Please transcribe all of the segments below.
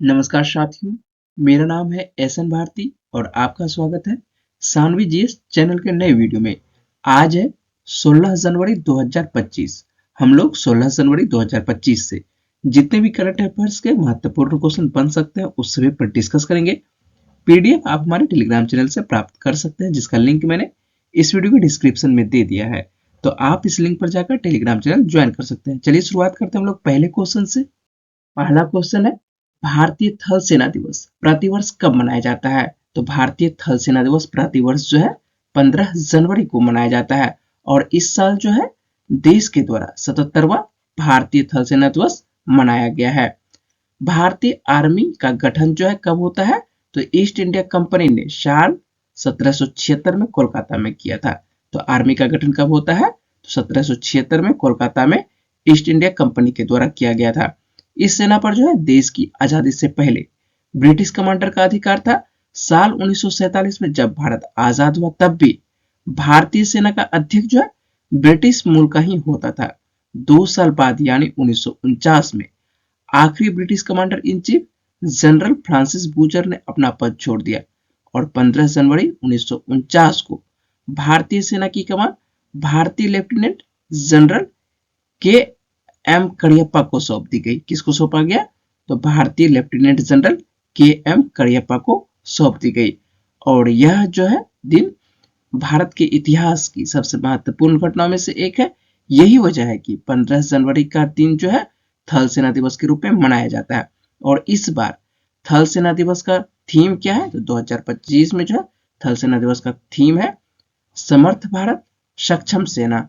नमस्कार साथियों, मेरा नाम है एसएन भारती और आपका स्वागत है सानवी जीएस चैनल के नए वीडियो में। आज है 16 जनवरी 2025। हम लोग 16 जनवरी 2025 से जितने भी करंट अफेयर्स के महत्वपूर्ण क्वेश्चन बन सकते हैं उस सभी पर डिस्कस करेंगे। पीडीएफ आप हमारे टेलीग्राम चैनल से प्राप्त कर सकते हैं, जिसका लिंक मैंने इस वीडियो के डिस्क्रिप्शन में दे दिया है। तो आप इस लिंक पर जाकर टेलीग्राम चैनल ज्वाइन कर सकते हैं। चलिए शुरुआत करते हैं हम लोग पहले क्वेश्चन से। पहला क्वेश्चन है, भारतीय थल सेना दिवस प्रतिवर्ष कब मनाया जाता है? तो भारतीय थल सेना दिवस प्रतिवर्ष जो है 15 जनवरी को मनाया जाता है। और इस साल जो है देश के द्वारा 77वां भारतीय थल सेना दिवस मनाया गया है। भारतीय आर्मी का गठन जो है कब होता है? तो ईस्ट इंडिया कंपनी ने साल 1776 में कोलकाता में किया था। तो आर्मी का गठन कब होता है? तो 1776 में कोलकाता में ईस्ट इंडिया कंपनी के द्वारा किया गया था। इस सेना पर जो है देश की आजादी से पहले ब्रिटिश कमांडर का अधिकार था। साल 1947 में जब भारत आजाद हुआ तब भी भारतीय सेना का अध्यक्ष जो है ब्रिटिश मूल का ही होता था। 2 साल बाद यानी 1949 में आखिरी British commander in chief general Francis butcher ने अपना पद छोड़ दिया और 15 जनवरी 1949 को भारतीय सेना की कमान भारतीय लेफ्टिनेंट जनरल के एम करियप्पा को सौंप दी गई। किसको सौंपा गया? तो भारतीय लेफ्टिनेंट जनरल के एम करियप्पा को सौंप दी गई। और यह जो है दिन भारत के इतिहास की सबसे महत्वपूर्ण घटनाओं में से एक है। यही वजह है कि 15 जनवरी का दिन जो है थल सेना दिवस के रूप में मनाया जाता है। और इस बार थल सेना दिवस का थीम क्या है? तो 2025 में जो है थल सेना दिवस का थीम है समर्थ भारत सक्षम सेना।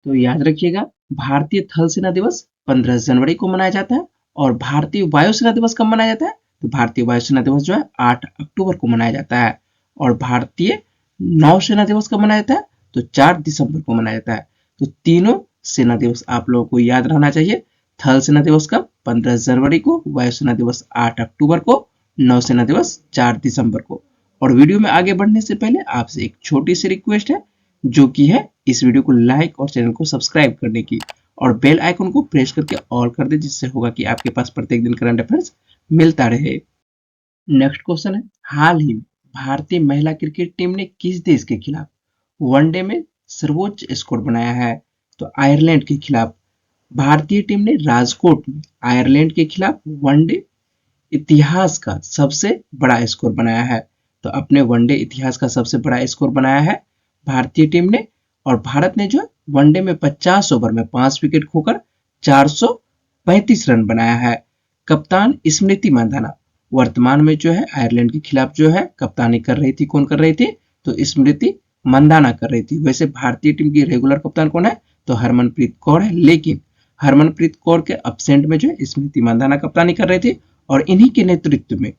तो याद रखिएगा, भारतीय थल सेना दिवस 15 जनवरी को मनाया जाता है। और भारतीय वायुसेना दिवस कब मनाया जाता है? तो भारतीय वायुसेना दिवस जो है 8 अक्टूबर को मनाया जाता है। और भारतीय नौसेना दिवस कब मनाया जाता है? तो 4 दिसंबर को मनाया जाता है। तो तीनों सेना दिवस आप लोगों को याद रहना चाहिए। थल सेना दिवस कब? 15 जनवरी को, वायुसेना दिवस 8 अक्टूबर को, नौसेना दिवस 4 दिसंबर को। और वीडियो में आगे बढ़ने से पहले आपसे एक छोटी सी रिक्वेस्ट है, जो कि है इस वीडियो को लाइक और चैनल को सब्सक्राइब करने की, और बेल आइकन को प्रेस करके ऑल कर दे, जिससे होगा कि आपके पास प्रत्येक दिन करंट अफेयर्स मिलता रहे। नेक्स्ट क्वेश्चन है, हाल ही में भारतीय महिला क्रिकेट टीम ने किस देश के खिलाफ वनडे में सर्वोच्च स्कोर बनाया है? तो आयरलैंड के खिलाफ भारतीय टीम ने राजकोट में आयरलैंड के खिलाफ वनडे इतिहास का सबसे बड़ा स्कोर बनाया है। तो अपने वनडे इतिहास का सबसे बड़ा स्कोर बनाया है भारतीय टीम ने। और भारत ने जो वनडे में 50 ओवर में 5 विकेट खोकर 435 रन बनाया है। कप्तान स्मृति मंधाना वर्तमान में जो है आयरलैंड के खिलाफ जो है कप्तानी कर रही थी। कौन कर रही थी? तो स्मृति मंधाना कर रही थी। वैसे भारतीय टीम की रेगुलर कप्तान कौन है? तो हरमनप्रीत कौर है, लेकिन हरमनप्रीत कौर के एब्सेंट में जो है स्मृति मंधाना कप्तानी कर रही थी। और इन्हीं के नेतृत्व में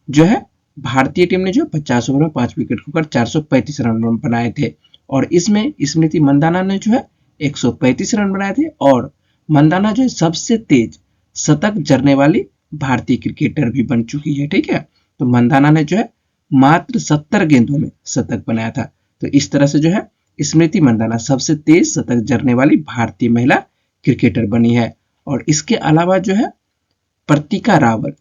जो है भारतीय टीम ने जो 50 ओवर में 5 विकेट खोकर 435 रन बनाए थे। और इसमें स्मृति मंदाना ने जो है 135 रन बनाए थे। और मंदाना जो है सबसे तेज शतक जड़ने वाली भारतीय क्रिकेटर भी बन चुकी है। ठीक है, तो मंदाना ने जो है मात्र 70 गेंदों में शतक बनाया था। तो इस तरह से जो है स्मृति मंदाना सबसे तेज शतक जड़ने वाली भारतीय महिला क्रिकेटर बनी है। और इसके अलावा जो है प्रतिका रावल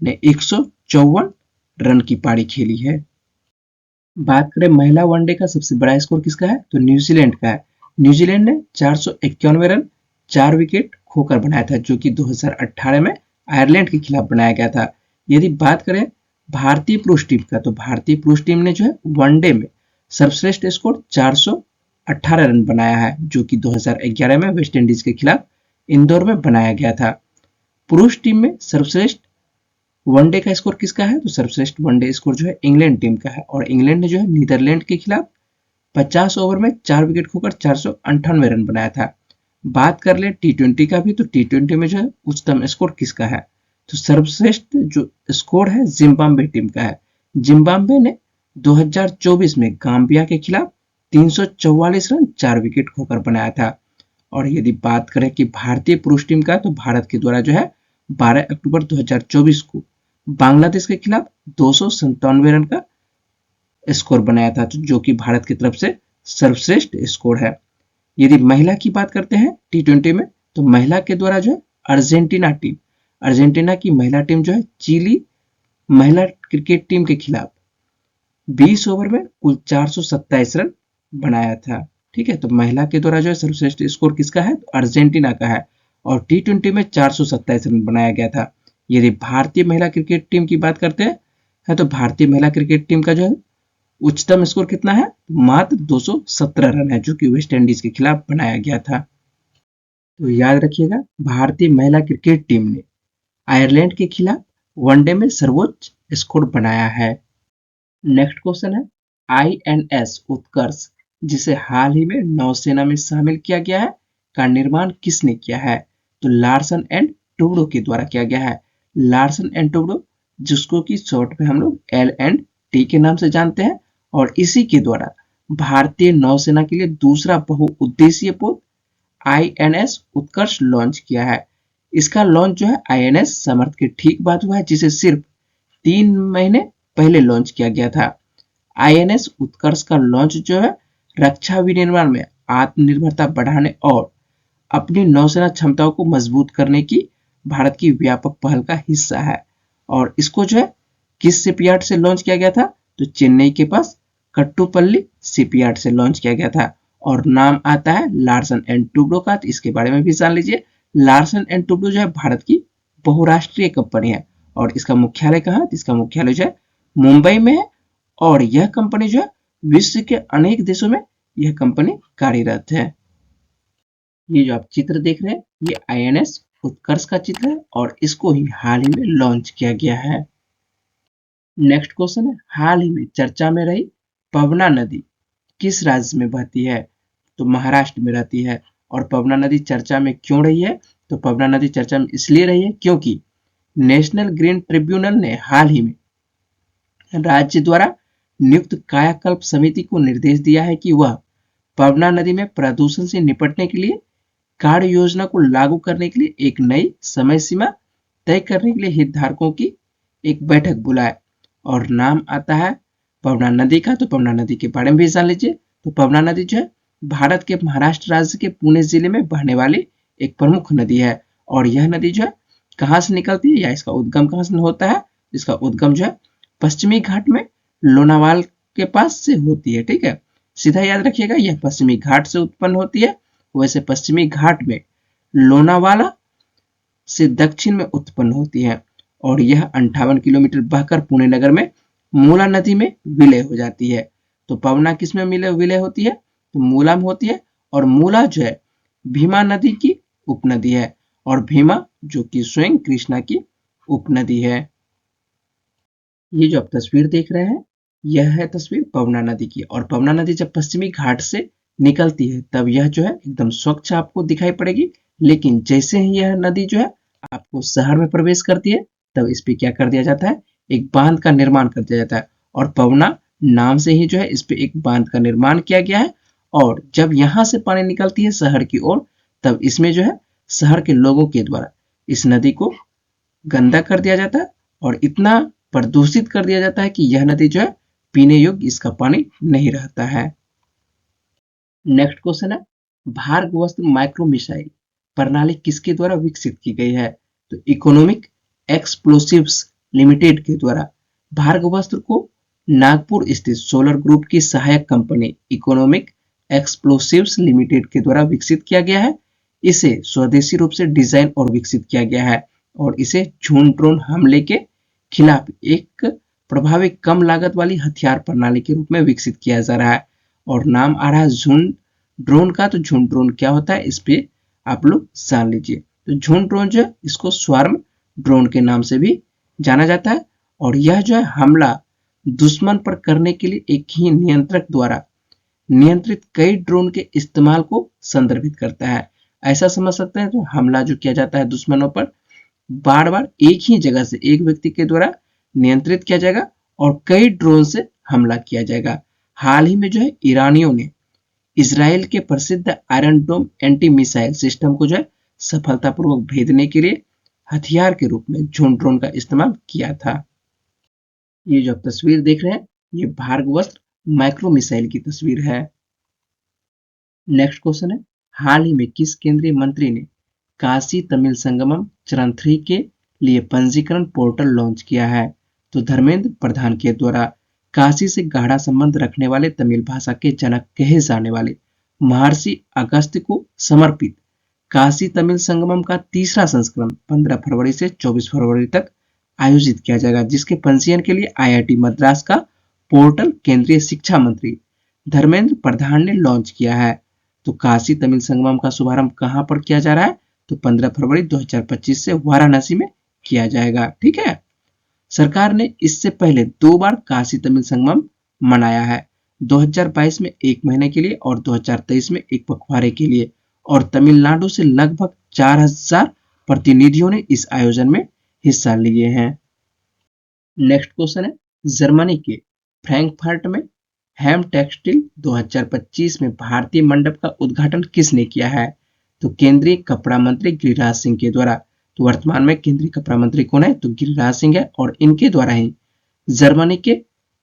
ने 154 रन की पारी खेली है। बात करें महिला वनडे का सबसे बड़ा स्कोर किसका है? तो न्यूजीलैंड का है। न्यूजीलैंड ने 491 रन 4 विकेट खोकर बनाया था, जो कि 2018 में आयरलैंड के खिलाफ बनाया गया था। यदि बात करें भारतीय पुरुष टीम का, तो भारतीय पुरुष टीम ने जो है वनडे में सर्वश्रेष्ठ स्कोर 418 रन बनाया है, जो कि 2011 में वेस्ट इंडीज के खिलाफ इंदौर में बनाया गया था। पुरुष टीम में सर्वश्रेष्ठ वनडे का स्कोर किसका है? तो सर्वश्रेष्ठ वनडे स्कोर जो है इंग्लैंड टीम का है। और इंग्लैंड ने जो है नीदरलैंड के खिलाफ 50 ओवर में 4 विकेट खोकर 498 रन बनाया था। बात कर ले टी20 का भी, तो टी20 में जो है उच्चतम स्कोर किसका है? तो सर्वश्रेष्ठ जो स्कोर है जिम्बाब्वे टीम का है। जिम्बाब्वे ने 2024 में गाम्बिया के खिलाफ 344 रन 4 विकेट खोकर बनाया था। और यदि बात करें कि भारतीय पुरुष टीम का, तो भारत के द्वारा जो है 12 अक्टूबर 2024 को बांग्लादेश के खिलाफ 297 रन का स्कोर बनाया था, जो कि भारत की तरफ से सर्वश्रेष्ठ स्कोर है। यदि महिला की बात करते हैं टी20 में, तो महिला के द्वारा जो है अर्जेंटीना की महिला टीम जो है चिली महिला क्रिकेट टीम के खिलाफ 20 ओवर में कुल 427 रन बनाया था। ठीक है, तो महिला के द्वारा जो है सर्वश्रेष्ठ स्कोर किसका है? तो अर्जेंटीना का है और टी20 में 427 रन बनाया गया था। यदि भारतीय महिला क्रिकेट टीम की बात करते हैं है तो भारतीय महिला क्रिकेट टीम का जो है उच्चतम स्कोर कितना है? मात्र 217 रन है, जो कि वेस्ट इंडीज के खिलाफ बनाया गया था। तो याद रखिएगा, भारतीय महिला क्रिकेट टीम ने आयरलैंड के खिलाफ वनडे में सर्वोच्च स्कोर बनाया है। नेक्स्ट क्वेश्चन है आईएनएस उत्कर्ष, जिसे हाल ही में नौसेना में शामिल किया गया है, का निर्माण किसने किया है? तो लार्सन एंड टुब्रो के द्वारा किया गया है। लार्सन एंड टुब्रो, जिसको कि शॉर्ट में हम लोग L&T के नाम से जानते हैं, और इसी के द्वारा भारतीय नौसेना के लिए दूसरा बहुउद्देशीय पोत आईएनएस उत्कर्ष लॉन्च किया है। इसका लॉन्च जो है आईएनएस समर्थ के ठीक बाद हुआ है, जिसे सिर्फ 3 महीने पहले लॉन्च किया गया था। आईएनएस उत्कर्ष का लॉन्च जो है रक्षा विनिर्माण में आत्मनिर्भरता बढ़ाने और अपनी नौसेना क्षमताओं को मजबूत करने की भारत की व्यापक पहल का हिस्सा है। और इसको जो है किस शिपयार्ड से लॉन्च किया गया था? तो चेन्नई के पास कट्टुपल्ली शिपयार्ड से लॉन्च किया गया था और नाम आता है लार्सन एंड टुब्रो का। तो इसके बारे में भी जान लीजिए। लार्सन एंड टुब्रो जो है भारत की बहुराष्ट्रीय कंपनी है और इसका मुख्यालय कहाँ है? इसका मुख्यालय जो है मुंबई में है और यह कंपनी जो है विश्व के अनेक देशों में यह कंपनी कार्यरत है। ये जो आप चित्र देख रहे हैं ये आईएनएस उत्कर्ष का चित्र है और इसको ही हाल ही में लॉन्च किया गया है। नेक्स्ट क्वेश्चन है हाल ही में चर्चा में रही पवना नदी किस राज्य में बहती है? तो महाराष्ट्र में रहती है। और पवना नदी चर्चा में क्यों रही है? तो पवना नदी चर्चा में इसलिए रही है क्योंकि नेशनल ग्रीन ट्रिब्यूनल ने हाल ही में राज्य द्वारा नियुक्त कायाकल्प समिति को निर्देश दिया है कि वह पवना नदी में प्रदूषण से निपटने के लिए कार्य योजना को लागू करने के लिए एक नई समय सीमा तय करने के लिए हितधारकों की एक बैठक बुलाए। और नाम आता है पवना नदी का। तो पवना नदी के बारे में भी जान लीजिए। तो पवना नदी जो है भारत के महाराष्ट्र राज्य के पुणे जिले में बहने वाली एक प्रमुख नदी है और यह नदी जो है कहाँ से निकलती है या इसका उद्गम कहाँ से होता है? इसका उद्गम जो है पश्चिमी घाट में लोनावाल के पास से होती है। ठीक है, सीधा याद रखिएगा, यह पश्चिमी घाट से उत्पन्न होती है। वैसे पश्चिमी घाट में लोनावाला से दक्षिण में उत्पन्न होती है और यह 58 किलोमीटर बहकर पुणे नगर में मूला नदी में विलय हो जाती है। तो पवना किस में विलय होती है? तो मूला में होती है और मूला जो है भीमा नदी की उपनदी है और भीमा जो कि स्वयं कृष्णा की उपनदी है। ये जो आप तस्वीर देख रहे हैं यह है तस्वीर पवना नदी की और पवना नदी जब पश्चिमी घाट से निकलती है तब यह जो है एकदम स्वच्छ आपको दिखाई पड़ेगी, लेकिन जैसे ही यह नदी जो है आपको शहर में प्रवेश करती है तब इस पे क्या कर दिया जाता है? एक बांध का निर्माण कर दिया जाता है और पवना नाम से ही जो है इस पे एक बांध का निर्माण किया गया है। और जब यहाँ से पानी निकलती है शहर की ओर तब इसमें जो है शहर के लोगों के द्वारा इस नदी को गंदा कर दिया जाता है और इतना प्रदूषित कर दिया जाता है कि यह नदी जो है पीने योग्य इसका पानी नहीं रहता है। नेक्स्ट क्वेश्चन है भार्गवस्त्र माइक्रो मिसाइल प्रणाली किसके द्वारा विकसित की गई है? तो इकोनॉमिक एक्सप्लोसिव्स लिमिटेड के द्वारा। भार्गवस्त्र को नागपुर स्थित सोलर ग्रुप की सहायक कंपनी इकोनॉमिक एक्सप्लोसिव्स लिमिटेड के द्वारा विकसित किया गया है। इसे स्वदेशी रूप से डिजाइन और विकसित किया गया है और इसे झुंड ड्रोन हमले के खिलाफ एक प्रभावी कम लागत वाली हथियार प्रणाली के रूप में विकसित किया जा रहा है। और नाम आ रहा है झुंड ड्रोन का। तो झुंड ड्रोन क्या होता है इस पे आप लोग जान लीजिए। तो झुंड ड्रोन जो है इसको स्वार्म ड्रोन के नाम से भी जाना जाता है और यह जो है हमला दुश्मन पर करने के लिए एक ही नियंत्रक द्वारा नियंत्रित कई ड्रोन के इस्तेमाल को संदर्भित करता है। ऐसा समझ सकते हैं तो हमला जो किया जाता है दुश्मनों पर बार बार एक ही जगह से एक व्यक्ति के द्वारा नियंत्रित किया जाएगा और कई ड्रोन से हमला किया जाएगा। हाल ही में जो है ईरानियों ने इजराइल के प्रसिद्ध आयरन डोम एंटी मिसाइल सिस्टम को जो है सफलतापूर्वक भेदने के लिए हथियार के रूप में झुंड ड्रोन का इस्तेमाल किया था। ये जो आप तस्वीर देख रहे हैं ये भार्गवस्त्र माइक्रो मिसाइल की तस्वीर है। नेक्स्ट क्वेश्चन है हाल ही में किस केंद्रीय मंत्री ने काशी तमिल संगमम चरण 3 के लिए पंजीकरण पोर्टल लॉन्च किया है। तो धर्मेंद्र प्रधान के द्वारा काशी से गाढ़ा संबंध रखने वाले तमिल भाषा के जनक कहे जाने वाले महर्षि अगस्त्य को समर्पित काशी तमिल संगमम का तीसरा संस्करण 15 फरवरी से 24 फरवरी तक आयोजित किया जाएगा, जिसके पंजीयन के लिए आईआईटी मद्रास का पोर्टल केंद्रीय शिक्षा मंत्री धर्मेंद्र प्रधान ने लॉन्च किया है। तो काशी तमिल संगमम का शुभारंभ कहां पर किया जा रहा है? तो 15 फरवरी 2025 से वाराणसी में किया जाएगा। ठीक है। सरकार ने इससे पहले 2 बार काशी तमिल संगमम मनाया है, 2022 में 1 महीने के लिए और 2023 में एक पखवाड़े के लिए, और तमिलनाडु से लगभग 4000 प्रतिनिधियों ने इस आयोजन में हिस्सा लिए हैं। नेक्स्ट क्वेश्चन है, जर्मनी के फ्रैंकफर्ट में हैम टेक्सटाइल 2025 में भारतीय मंडप का उद्घाटन किसने किया है? तो केंद्रीय कपड़ा मंत्री गिरिराज सिंह के द्वारा। तो वर्तमान में केंद्रीय कपड़ा मंत्री कौन है? तो गिरिराज सिंह है, और इनके द्वारा ही जर्मनी के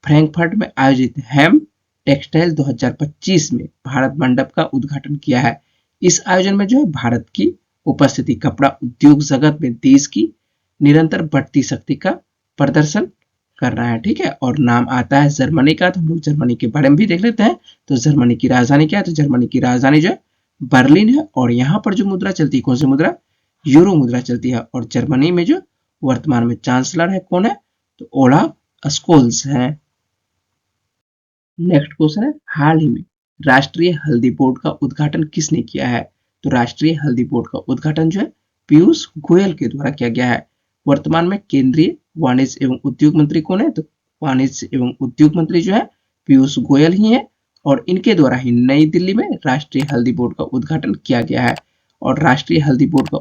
फ्रैंकफर्ट में आयोजित हैम टेक्सटाइल 2025 में भारत मंडप का उद्घाटन किया है। इस आयोजन में जो है भारत की उपस्थिति कपड़ा उद्योग जगत में देश की निरंतर बढ़ती शक्ति का प्रदर्शन कर रहा है। ठीक है। और नाम आता है जर्मनी का, तो हम लोग जर्मनी के बारे में भी देख लेते हैं। तो जर्मनी की राजधानी क्या है? तो जर्मनी की राजधानी जो है बर्लिन है, और यहाँ पर जो मुद्रा चलती है, कौन सी मुद्रा? यूरो मुद्रा चलती है। और जर्मनी में जो वर्तमान में चांसलर है कौन है? तो ओलाफ स्कोल्स है। नेक्स्ट क्वेश्चन है, हाल ही में राष्ट्रीय हल्दी बोर्ड का उद्घाटन किसने किया है? तो राष्ट्रीय हल्दी बोर्ड का उद्घाटन जो है पीयूष गोयल के द्वारा किया गया है। वर्तमान में केंद्रीय वाणिज्य एवं उद्योग मंत्री कौन है? तो वाणिज्य एवं उद्योग मंत्री जो है पीयूष गोयल ही है, और इनके द्वारा ही नई दिल्ली में राष्ट्रीय हल्दी बोर्ड का उद्घाटन किया गया है। और राष्ट्रीय हल्दी बोर्ड का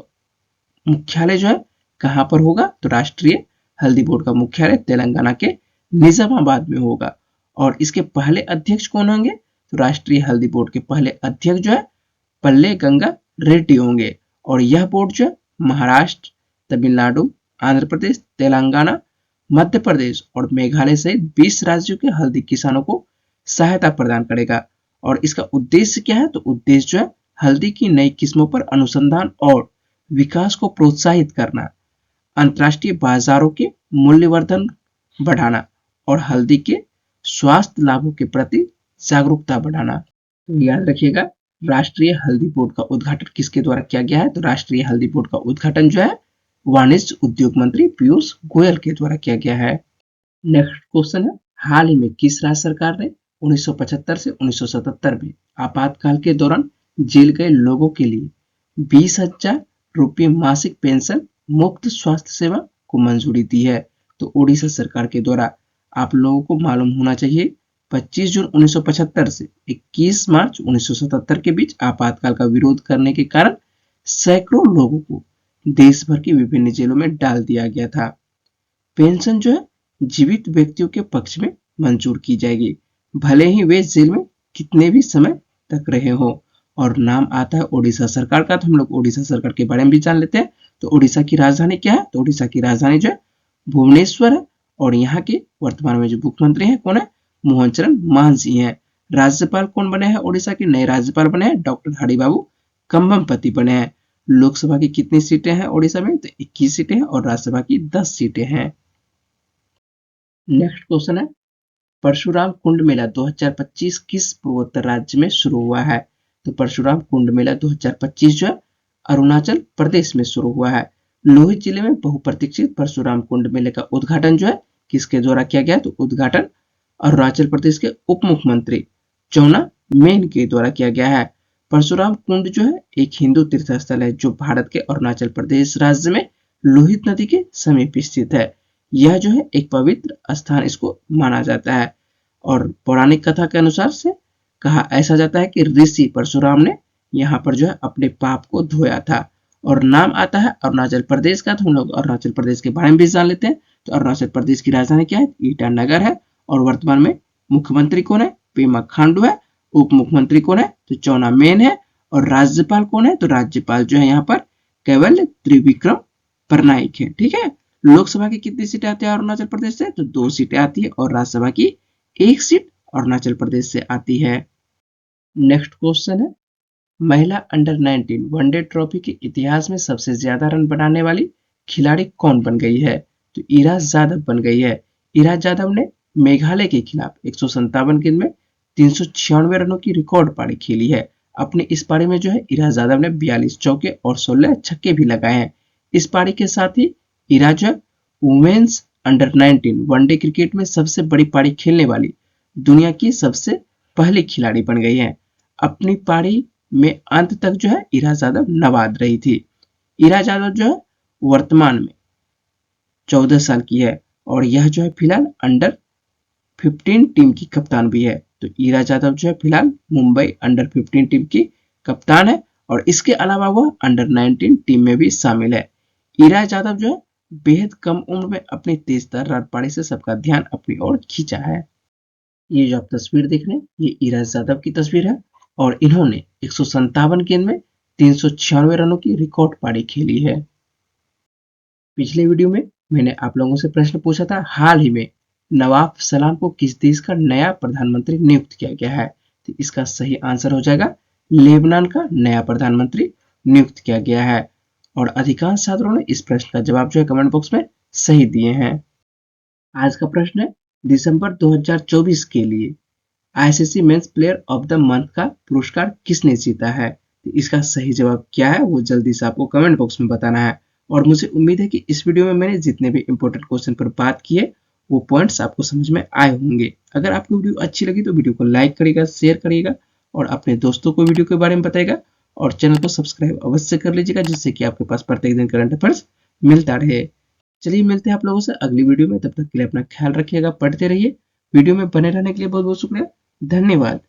मुख्यालय जो है कहां पर होगा? तो राष्ट्रीय हल्दी बोर्ड का मुख्यालय तेलंगाना के निजामाबाद में होगा। और इसके पहले अध्यक्ष कौन होंगे? तो राष्ट्रीय हल्दी बोर्ड के पहले अध्यक्ष जो है पल्ले गंगा रेड्डी होंगे। और यह बोर्ड जो है महाराष्ट्र, तमिलनाडु, आंध्र प्रदेश, तेलंगाना, मध्य प्रदेश और मेघालय सहित 20 राज्यों के हल्दी किसानों को सहायता प्रदान करेगा। और इसका उद्देश्य क्या है? तो उद्देश्य जो है हल्दी की नई किस्मों पर अनुसंधान और विकास को प्रोत्साहित करना, अंतर्राष्ट्रीय बाजारों के मूल्यवर्धन बढ़ाना और हल्दी के स्वास्थ्य लाभों के प्रति जागरूकता बढ़ाना। तो याद रखिएगा, राष्ट्रीय हल्दी बोर्ड का उद्घाटन किसके द्वारा किया गया है? तो राष्ट्रीय हल्दी बोर्ड का उद्घाटन जो है वाणिज्य उद्योग मंत्री पीयूष गोयल के द्वारा किया गया है। नेक्स्ट क्वेश्चन है, हाल ही में किस राज्य सरकार ने 1975 से 1977 में आपातकाल के दौरान जेल गए लोगों के लिए 20,000 रुपये मासिक पेंशन मुफ्त स्वास्थ्य सेवा को मंजूरी दी है? तो उड़ीसा सरकार के द्वारा। आप लोगों को मालूम होना चाहिए 25 जून 1975 से 21 मार्च 1977 के बीच आपातकाल का विरोध करने के कारण सैकड़ों लोगों को देश भर की विभिन्न जेलों में डाल दिया गया था। पेंशन जो है जीवित व्यक्तियों के पक्ष में मंजूर की जाएगी, भले ही वे जेल में कितने भी समय तक रहे हो। और नाम आता है उड़ीसा सरकार का, तो हम लोग उड़ीसा सरकार के बारे में भी जान लेते हैं। तो उड़ीसा की राजधानी क्या है? तो उड़ीसा की राजधानी जो है भुवनेश्वर है, और यहाँ के वर्तमान में जो मुख्यमंत्री हैं कौन है? मोहन चरण मांझी हैं। राज्यपाल कौन बने हैं? उड़ीसा के नए राज्यपाल बने हैं डॉक्टर हरिबाबू कंबमपति बने हैं। लोकसभा की कितनी सीटें हैं उड़ीसा में? तो 21 सीटें हैं, और राज्यसभा की 10 सीटें हैं। नेक्स्ट क्वेश्चन है, परशुराम कुंड मेला 2025 किस पूर्वोत्तर राज्य में शुरू हुआ है? तो परशुराम कुंड मेला 2025 जो है अरुणाचल प्रदेश में शुरू हुआ है। लोहित जिले में बहुप्रतीक्षित परशुराम कुंड मेले का उद्घाटन जो है किसके द्वारा किया गया? तो उद्घाटन अरुणाचल प्रदेश के उप मुख्यमंत्री चौना मेन के द्वारा किया गया है। परशुराम कुंड जो है एक हिंदू तीर्थ स्थल है जो भारत के अरुणाचल प्रदेश राज्य में लोहित नदी के समीप स्थित है। यह जो है एक पवित्र स्थान इसको माना जाता है। और पौराणिक कथा के अनुसार से कहा ऐसा जाता है कि ऋषि परशुराम ने यहाँ पर जो है अपने पाप को धोया था। और नाम आता है अरुणाचल प्रदेश का, तो हम लोग अरुणाचल प्रदेश के बारे में भी जान लेते हैं। तो अरुणाचल प्रदेश की राजधानी क्या है? ईटानगर है। और वर्तमान में मुख्यमंत्री कौन है? पेमा खांडू है। उप मुख्यमंत्री कौन है? तो चौना मेन है। और राज्यपाल कौन है? तो राज्यपाल जो है यहाँ पर केवल त्रिविक्रम परनाइक है। ठीक है। लोकसभा की कितनी सीटें आती है अरुणाचल प्रदेश से? तो 2 सीटें आती है, और राज्यसभा की 1 सीट अरुणाचल प्रदेश से आती है। नेक्स्ट क्वेश्चन है, महिला अंडर 19 वनडे ट्रॉफी के इतिहास में सबसे ज्यादा रन बनाने वाली खिलाड़ी कौन बन गई है? तो इरा जाधव बन गई है। इरा जाधव ने मेघालय के खिलाफ 157 गेंद में 396 रनों की रिकॉर्ड पारी खेली है। अपनी इस पारी में जो है इरा जाधव ने 42 चौके और 16 छक्के भी लगाए हैं। इस पारी के साथ ही इरा जो वुमेन्स अंडर 19 वनडे क्रिकेट में सबसे बड़ी पारी खेलने वाली दुनिया की सबसे पहली खिलाड़ी बन गई है। अपनी पारी में अंत तक जो है इरा जाधव नवाद रही थी। इरा जाधव जो है वर्तमान में 14 साल की है और यह जो है फिलहाल अंडर 15 टीम की कप्तान भी है। तो इरा जाधव जो है फिलहाल मुंबई अंडर 15 टीम की कप्तान है और इसके अलावा वह अंडर 19 टीम में भी शामिल है। इरा जाधव जो है बेहद कम उम्र में अपनी तेजतर्रार रन पारी से सबका ध्यान अपनी ओर खींचा है। ये जो आप तस्वीर देख रहे हैं ये इरा जाधव की तस्वीर है और इन्होंने 157 गेंद में 396 रनों की रिकॉर्ड पारी खेली है। पिछले वीडियो में मैंने आप लोगों से प्रश्न पूछा था हाल ही में नवाब सलाम को किस देश का नया प्रधानमंत्री नियुक्त किया गया है? तो इसका सही आंसर हो जाएगा लेबनान का नया प्रधानमंत्री नियुक्त किया गया है और अधिकांश छात्रों ने इस प्रश्न का जवाब जो है कमेंट बॉक्स में सही दिए हैं। आज का प्रश्न है दिसंबर 2024 के लिए ICC men's player of the month का पुरस्कार किसने जीता है? तो इसका सही जवाब क्या है वो जल्दी से आपको कमेंट बॉक्स में बताना है और मुझे उम्मीद है कि इस वीडियो में मैंने जितने भी इंपॉर्टेंट क्वेश्चन पर बात की है वो पॉइंट्स आपको समझ में आए होंगे। अगर आपको वीडियो अच्छी लगी तो वीडियो को लाइक करिएगा, शेयर करिएगा और अपने दोस्तों को वीडियो के बारे में बताइएगा और चैनल को सब्सक्राइब अवश्य कर लीजिएगा जिससे कि आपके पास प्रत्येक दिन करंट अफेयर्स मिलता रहे। चलिए मिलते हैं आप लोगों से अगली वीडियो में, तब तक के लिए अपना ख्याल रखिएगा, पढ़ते रहिए। वीडियो में बने रहने के लिए बहुत बहुत शुक्रिया, धन्यवाद।